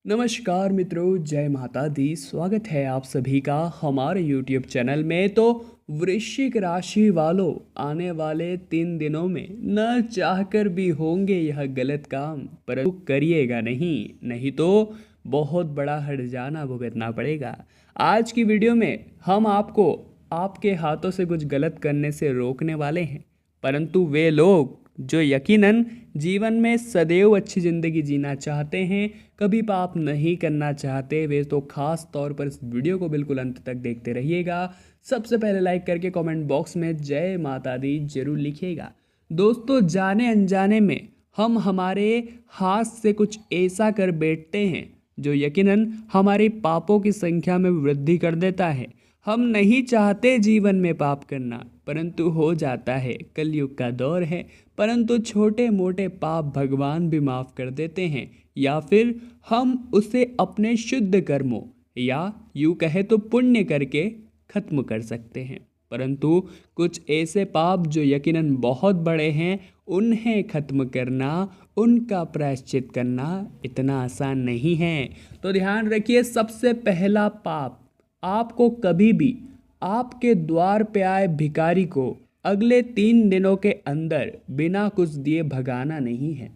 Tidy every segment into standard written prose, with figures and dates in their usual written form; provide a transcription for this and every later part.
नमस्कार मित्रों, जय माता दी। स्वागत है आप सभी का हमारे YouTube चैनल में। तो वृश्चिक राशि वालों, आने वाले 3 दिनों में न चाहकर भी होंगे यह गलत काम, परंतु करिएगा नहीं तो बहुत बड़ा हर्जाना भुगतना पड़ेगा। आज की वीडियो में हम आपको आपके हाथों से कुछ गलत करने से रोकने वाले हैं, परंतु वे लोग जो यकीनन जीवन में सदैव अच्छी ज़िंदगी जीना चाहते हैं, कभी पाप नहीं करना चाहते, वे तो खास तौर पर इस वीडियो को बिल्कुल अंत तक देखते रहिएगा। सबसे पहले लाइक करके कमेंट बॉक्स में जय माता दी जरूर लिखिएगा। दोस्तों, जाने अनजाने में हम हमारे हाथ से कुछ ऐसा कर बैठते हैं जो यकीनन हमारे पापों की संख्या में वृद्धि कर देता है। हम नहीं चाहते जीवन में पाप करना, परंतु हो जाता है। कलयुग का दौर है, परंतु छोटे मोटे पाप भगवान भी माफ़ कर देते हैं, या फिर हम उसे अपने शुद्ध कर्मों या यूँ कहे तो पुण्य करके खत्म कर सकते हैं। परंतु कुछ ऐसे पाप जो यकीनन बहुत बड़े हैं, उन्हें खत्म करना, उनका प्रायश्चित करना इतना आसान नहीं है। तो ध्यान रखिए, सबसे पहला पाप, आपको कभी भी आपके द्वार पे आए भिखारी को अगले 3 दिनों के अंदर बिना कुछ दिए भगाना नहीं है।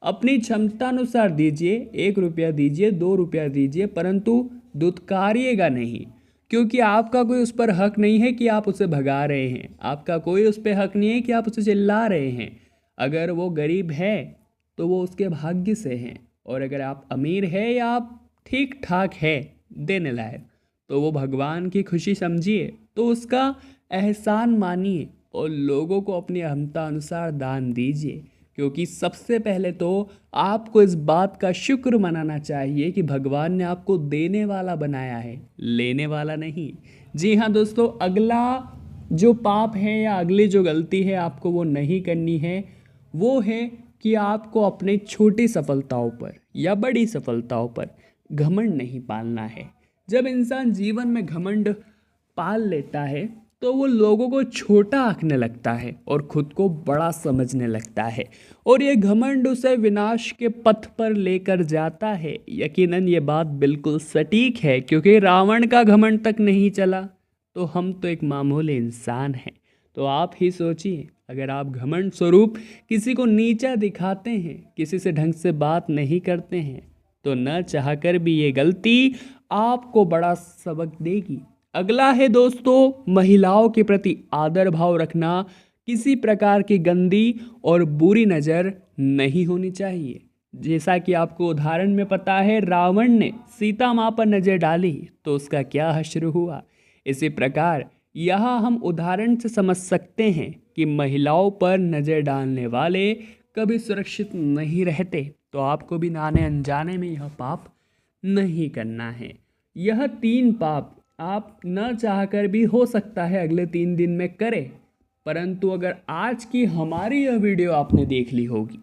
अपनी क्षमता अनुसार दीजिए, 1 रुपया दीजिए, 2 रुपया दीजिए, परंतु दुत्कारिएगा नहीं, क्योंकि आपका कोई उस पर हक नहीं है कि आप उसे भगा रहे हैं। आपका कोई उस पर हक नहीं है कि आप उसे चिल्ला रहे हैं। अगर वो गरीब है तो वो उसके भाग्य से हैं, और अगर आप अमीर है या आप ठीक ठाक है देने लायक, तो वो भगवान की खुशी समझिए, तो उसका एहसान मानिए और लोगों को अपनी अहमता अनुसार दान दीजिए। क्योंकि सबसे पहले तो आपको इस बात का शुक्र मनाना चाहिए कि भगवान ने आपको देने वाला बनाया है, लेने वाला नहीं। जी हाँ दोस्तों, अगला जो पाप है या अगली जो गलती है आपको वो नहीं करनी है, वो है कि आपको अपने छोटी सफलताओं पर या बड़ी सफलताओं पर घमंड नहीं पालना है। जब इंसान जीवन में घमंड पाल लेता है तो वो लोगों को छोटा आंकने लगता है और खुद को बड़ा समझने लगता है, और ये घमंड उसे विनाश के पथ पर लेकर जाता है। यकीनन ये बात बिल्कुल सटीक है, क्योंकि रावण का घमंड तक नहीं चला तो हम तो एक मामूली इंसान हैं। तो आप ही सोचिए, अगर आप घमंड स्वरूप किसी को नीचा दिखाते हैं, किसी से ढंग से बात नहीं करते हैं, तो न चाहकर भी ये गलती आपको बड़ा सबक देगी। अगला है दोस्तों, महिलाओं के प्रति आदर भाव रखना। किसी प्रकार की गंदी और बुरी नज़र नहीं होनी चाहिए। जैसा कि आपको उदाहरण में पता है, रावण ने सीता माँ पर नज़र डाली तो उसका क्या हश्र हुआ। इसी प्रकार यहाँ हम उदाहरण से समझ सकते हैं कि महिलाओं पर नज़र डालने वाले कभी सुरक्षित नहीं रहते। तो आपको भी नाने अनजाने में यह पाप नहीं करना है। यह 3 पाप आप न चाहकर भी हो सकता है अगले 3 दिन में करें, परंतु अगर आज की हमारी यह वीडियो आपने देख ली होगी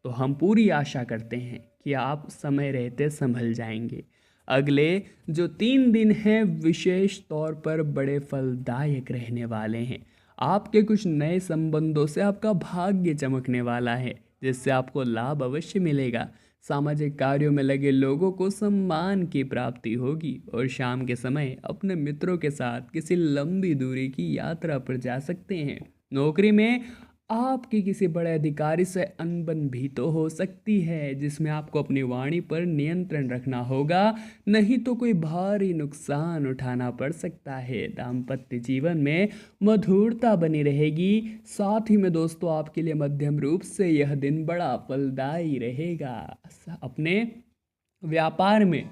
तो हम पूरी आशा करते हैं कि आप समय रहते संभल जाएंगे। अगले जो 3 दिन हैं विशेष तौर पर बड़े फलदायक रहने वाले हैं। आपके कुछ नए संबंधों से आपका भाग्य चमकने वाला है, जिससे आपको लाभ अवश्य मिलेगा। सामाजिक कार्यों में लगे लोगों को सम्मान की प्राप्ति होगी, और शाम के समय अपने मित्रों के साथ किसी लंबी दूरी की यात्रा पर जा सकते हैं। नौकरी में आपकी किसी बड़े अधिकारी से अनबन भी तो हो सकती है, जिसमें आपको अपनी वाणी पर नियंत्रण रखना होगा, नहीं तो कोई भारी नुकसान उठाना पड़ सकता है। दाम्पत्य जीवन में मधुरता बनी रहेगी। साथ ही में दोस्तों, आपके लिए मध्यम रूप से यह दिन बड़ा फलदायी रहेगा। अपने व्यापार में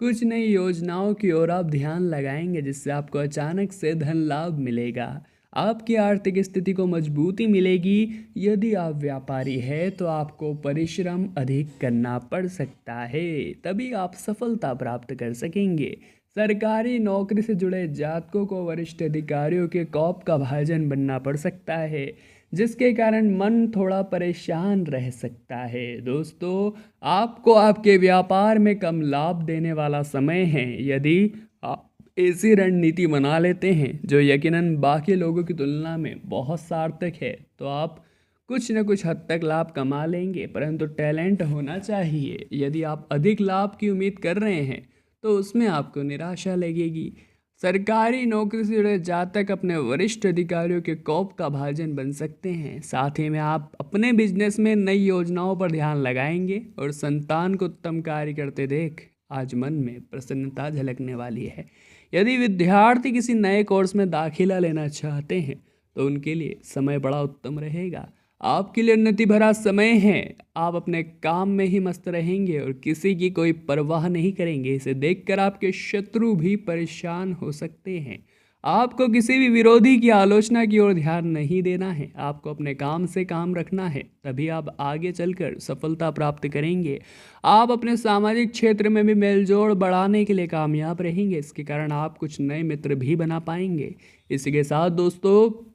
कुछ नई योजनाओं की ओर आप ध्यान लगाएंगे, जिससे आपको अचानक से धन लाभ मिलेगा। आपकी आर्थिक स्थिति को मजबूती मिलेगी। यदि आप व्यापारी हैं तो आपको परिश्रम अधिक करना पड़ सकता है, तभी आप सफलता प्राप्त कर सकेंगे। सरकारी नौकरी से जुड़े जातकों को वरिष्ठ अधिकारियों के कॉप का भाजन बनना पड़ सकता है, जिसके कारण मन थोड़ा परेशान रह सकता है। दोस्तों, आपको आपके व्यापार में कम लाभ देने वाला समय है। यदि आप ऐसी रणनीति बना लेते हैं जो यकीनन बाकी लोगों की तुलना में बहुत सार्थक है, तो आप कुछ न कुछ हद तक लाभ कमा लेंगे, परंतु टैलेंट होना चाहिए। यदि आप अधिक लाभ की उम्मीद कर रहे हैं तो उसमें आपको निराशा लगेगी। सरकारी नौकरी से जुड़े जातक अपने वरिष्ठ अधिकारियों के कौप का भाजन बन सकते हैं। साथ ही में आप अपने बिजनेस में नई योजनाओं पर ध्यान लगाएंगे और संतान को उत्तम कार्य करते देख आज मन में प्रसन्नता झलकने वाली है। यदि विद्यार्थी किसी नए कोर्स में दाखिला लेना चाहते हैं तो उनके लिए समय बड़ा उत्तम रहेगा। आपके लिए उन्नति भरा समय है। आप अपने काम में ही मस्त रहेंगे और किसी की कोई परवाह नहीं करेंगे। इसे देखकर आपके शत्रु भी परेशान हो सकते हैं। आपको किसी भी विरोधी की आलोचना की ओर ध्यान नहीं देना है। आपको अपने काम से काम रखना है, तभी आप आगे चलकर सफलता प्राप्त करेंगे। आप अपने सामाजिक क्षेत्र में भी मेलजोल बढ़ाने के लिए कामयाब रहेंगे। इसके कारण आप कुछ नए मित्र भी बना पाएंगे। इसी के साथ दोस्तों,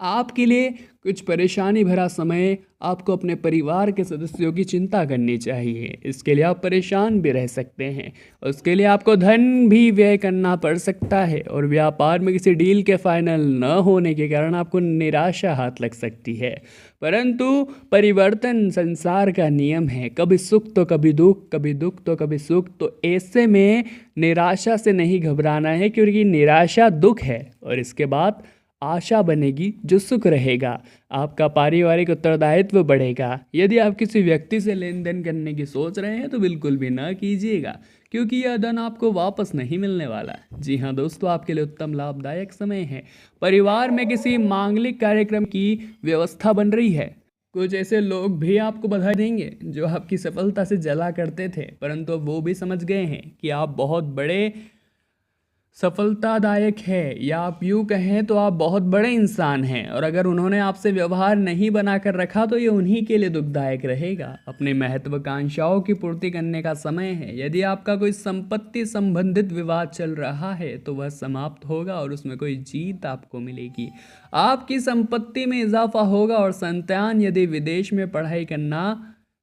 आपके लिए कुछ परेशानी भरा समय, आपको अपने परिवार के सदस्यों की चिंता करनी चाहिए। इसके लिए आप परेशान भी रह सकते हैं। उसके लिए आपको धन भी व्यय करना पड़ सकता है और व्यापार में किसी डील के फाइनल न होने के कारण आपको निराशा हाथ लग सकती है। परंतु परिवर्तन संसार का नियम है, कभी सुख तो कभी दुख, कभी दुख तो कभी सुख। तो ऐसे में निराशा से नहीं घबराना है, क्योंकि निराशा दुख है और इसके बाद आशा बनेगी जो सुख रहेगा। आपका पारिवारिक उत्तरदायित्व बढ़ेगा। यदि आप किसी व्यक्ति से लेन देन करने की सोच रहे हैं तो बिल्कुल भी ना कीजिएगा, क्योंकि यह धन आपको वापस नहीं मिलने वाला। जी हाँ दोस्तों, आपके लिए उत्तम लाभदायक समय है। परिवार में किसी मांगलिक कार्यक्रम की व्यवस्था बन रही है। कुछ ऐसे लोग भी आपको बधाई देंगे जो आपकी सफलता से जला करते थे, परंतु अब वो भी समझ गए हैं कि आप बहुत बड़े सफलतादायक है, या आप यूँ कहें तो आप बहुत बड़े इंसान हैं। और अगर उन्होंने आपसे व्यवहार नहीं बनाकर रखा तो ये उन्हीं के लिए दुखदायक रहेगा। अपनी महत्वाकांक्षाओं की पूर्ति करने का समय है। यदि आपका कोई संपत्ति संबंधित विवाद चल रहा है तो वह समाप्त होगा और उसमें कोई जीत आपको मिलेगी। आपकी संपत्ति में इजाफा होगा और संतान यदि विदेश में पढ़ाई करना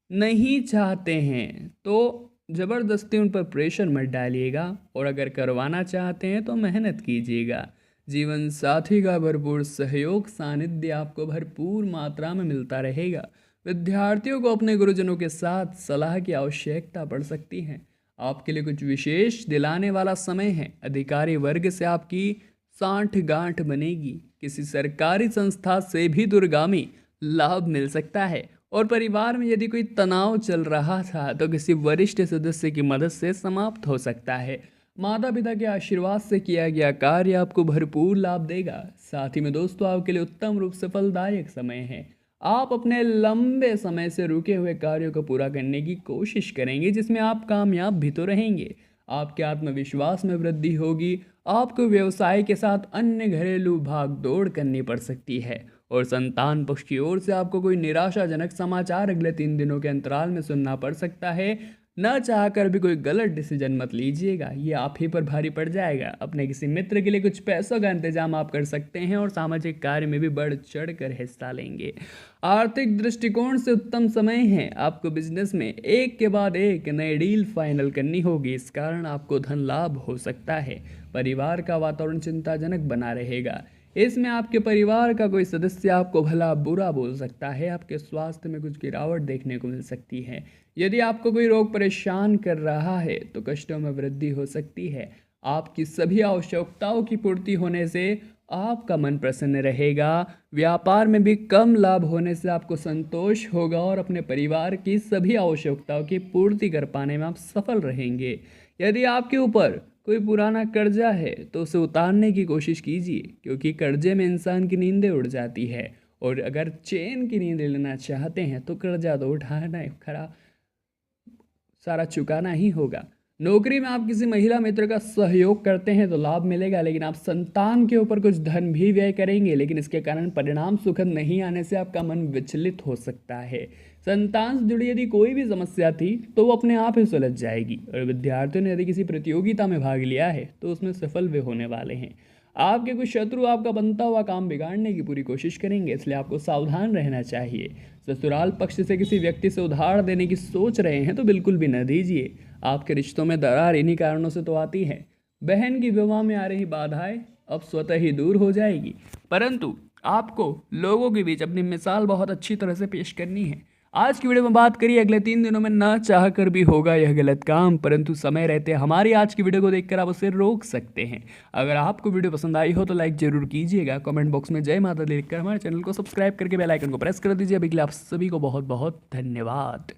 नहीं चाहते हैं तो ज़बरदस्ती उन पर प्रेशर मत डालिएगा, और अगर करवाना चाहते हैं तो मेहनत कीजिएगा। जीवन साथी का भरपूर सहयोग सानिध्य आपको भरपूर मात्रा में मिलता रहेगा। विद्यार्थियों को अपने गुरुजनों के साथ सलाह की आवश्यकता पड़ सकती है। आपके लिए कुछ विशेष दिलाने वाला समय है। अधिकारी वर्ग से आपकी सांठ-गांठ बनेगी। किसी सरकारी संस्था से भी दूरगामी लाभ मिल सकता है। और परिवार में यदि कोई तनाव चल रहा था तो किसी वरिष्ठ सदस्य की मदद से समाप्त हो सकता है। माता पिता के आशीर्वाद से किया गया कार्य आपको भरपूर लाभ देगा। साथ ही में दोस्तों, आपके लिए उत्तम रूप से फलदायक समय है। आप अपने लंबे समय से रुके हुए कार्यों को पूरा करने की कोशिश करेंगे, जिसमें आप कामयाब भी तो रहेंगे। आपके आत्मविश्वास में वृद्धि होगी। आपको व्यवसाय के साथ अन्य घरेलू भाग दौड़ करनी पड़ सकती है। और संतान पक्ष की ओर से आपको कोई निराशाजनक समाचार अगले 3 दिनों के अंतराल में सुनना पड़ सकता है। न चाहकर भी कोई गलत डिसीजन मत लीजिएगा, ये आप ही पर भारी पड़ जाएगा। अपने किसी मित्र के लिए कुछ पैसों का इंतजाम आप कर सकते हैं और सामाजिक कार्य में भी बढ़ चढ़ कर हिस्सा लेंगे। आर्थिक दृष्टिकोण से उत्तम समय है। आपको बिजनेस में एक के बाद एक नई डील फाइनल करनी होगी। इस कारण आपको धन लाभ हो सकता है। परिवार का वातावरण चिंताजनक बना रहेगा। इसमें आपके परिवार का कोई सदस्य आपको भला बुरा बोल सकता है। आपके स्वास्थ्य में कुछ गिरावट देखने को मिल सकती है। यदि आपको कोई रोग परेशान कर रहा है तो कष्टों में वृद्धि हो सकती है। आपकी सभी आवश्यकताओं की पूर्ति होने से आपका मन प्रसन्न रहेगा। व्यापार में भी कम लाभ होने से आपको संतोष होगा और अपने परिवार की सभी आवश्यकताओं की पूर्ति कर पाने में आप सफल रहेंगे। यदि आपके ऊपर कोई पुराना कर्जा है तो उसे उतारने की कोशिश कीजिए, क्योंकि कर्जे में इंसान की नींदें उड़ जाती है। और अगर चैन की नींद लेना चाहते हैं तो कर्जा तो उठाना खरा सारा चुकाना ही होगा। नौकरी में आप किसी महिला मित्र का सहयोग करते हैं तो लाभ मिलेगा, लेकिन आप संतान के ऊपर कुछ धन भी व्यय करेंगे, लेकिन इसके कारण परिणाम सुखद नहीं आने से आपका मन विचलित हो सकता है। संतान से जुड़ी यदि कोई भी समस्या थी तो वो अपने आप ही सुलझ जाएगी। और विद्यार्थियों ने यदि किसी प्रतियोगिता में भाग लिया है तो उसमें सफल वे होने वाले हैं। आपके कुछ शत्रु आपका बनता हुआ काम बिगाड़ने की पूरी कोशिश करेंगे, इसलिए आपको सावधान रहना चाहिए। ससुराल पक्ष से किसी व्यक्ति से उधार देने की सोच रहे हैं तो बिल्कुल भी न दीजिए। आपके रिश्तों में दरार इन्हीं कारणों से तो आती है। बहन की विवाह में आ रही बाधाएं अब स्वतः ही दूर हो जाएगी, परंतु आपको लोगों के बीच अपनी मिसाल बहुत अच्छी तरह से पेश करनी है। आज की वीडियो में बात करिए अगले 3 दिनों में ना चाह कर भी होगा यह गलत काम, परंतु समय रहते हमारी आज की वीडियो को देखकर आप उसे रोक सकते हैं। अगर आपको वीडियो पसंद आई हो तो लाइक जरूर कीजिएगा, कमेंट बॉक्स में जय माता दी लिखकर हमारे चैनल को सब्सक्राइब करके बेल आइकन को प्रेस कर दीजिए। अभी के लिए आप सभी को बहुत बहुत धन्यवाद।